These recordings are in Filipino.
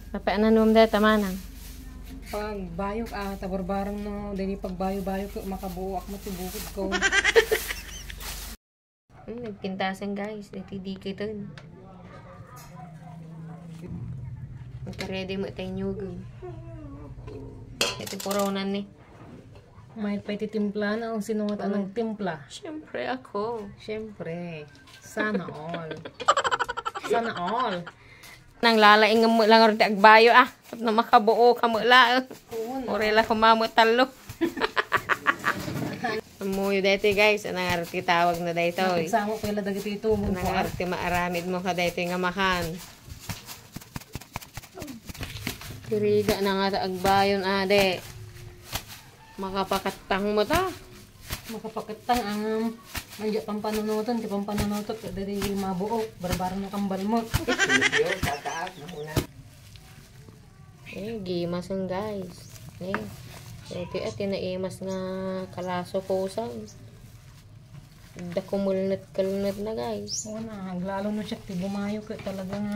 Mapaanan dahil tamanang. Pag bayok tabarbarang no, dali pag bayo-bayo ko makabuo ako matibukod ko. Nagpintasan guys, natidikit ito. Magka-ready mo tayo nyugong. Ito puraw-nan ni. May paititimpla na ang sinuot ang timpla. Siyempre ako. Siyempre. Sana all. Sana all. Nang lalaing mo lang rin agbayo Tapos na makabuo ka mo lang. Orela kumamot talo. Amuyo dito guys. Anong arti tawag na dito. Nagsamo ko yung dagiti ito. Anong arti maaramid mo ka dito nga makan. Kiriga na nga agbayon ade. Makapakatang mo ta. Makapakatang ang nandiyo pang panunutan. Di pang panunutot. Dari mabuo. Barbarang na kambal mo. Gimas ang guys. Ito at tinaimas nga kalaso ko sang. Dakumulnat-kalnat na guys. Oo na. Lalo no siya. Bumayo ka talagang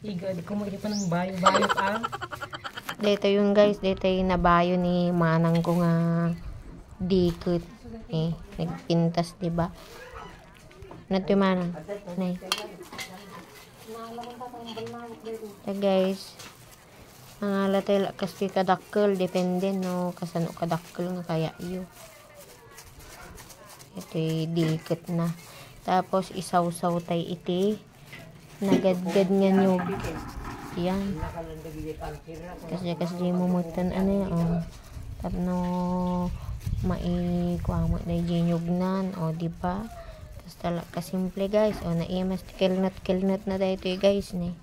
iga. Di ko mo pa ng bayo-bayo Dito yung guys. Dito yung nabayo ni manang ko nga dikit. Nagpintas diba? Nato yung manang. Guys. Ang alatay kasi kadakkel. Depende no. Kasano kadakkel nga kaya iyo. Ito yung dikit na. Tapos isaw-saw tayo iti. Nagadgad nga nyug. Yan. Kasi mumutan ano yun. Tapno maikuha mo na ginyugnan. O diba? Tapos talaga kasimple guys. O naimas kilnat na dito guys ni.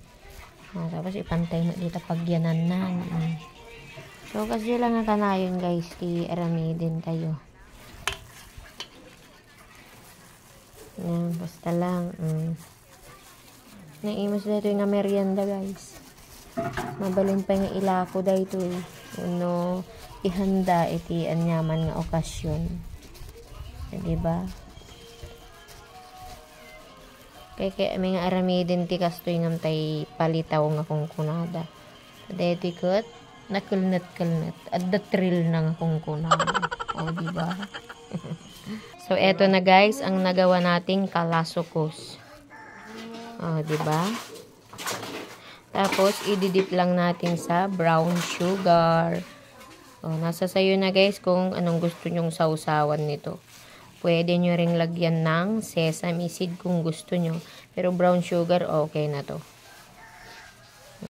Tapos ipantay mo dito pagyanan na. So kasi lang nga kanayon guys. Di aramidin tayo. Yan. Basta lang. Naimas dito yung merienda guys. Mabalin pa nga ilako dito Uno ihanda iti anyaman nga okasyon. Diba? Kaya may nga aramidin ti kastoy ngam tay palitaw nga kung kunada. Dito ikot nakulnat-kulnat. At the thrill na nga kung kunada. O diba? So eto na guys ang nagawa nating kalasokos. O diba? Tapos, ididip lang natin sa brown sugar. O, nasa sayo na guys kung anong gusto nyong sausawan nito. Pwede nyo ring lagyan ng sesame seed kung gusto nyo. Pero brown sugar, okay na to.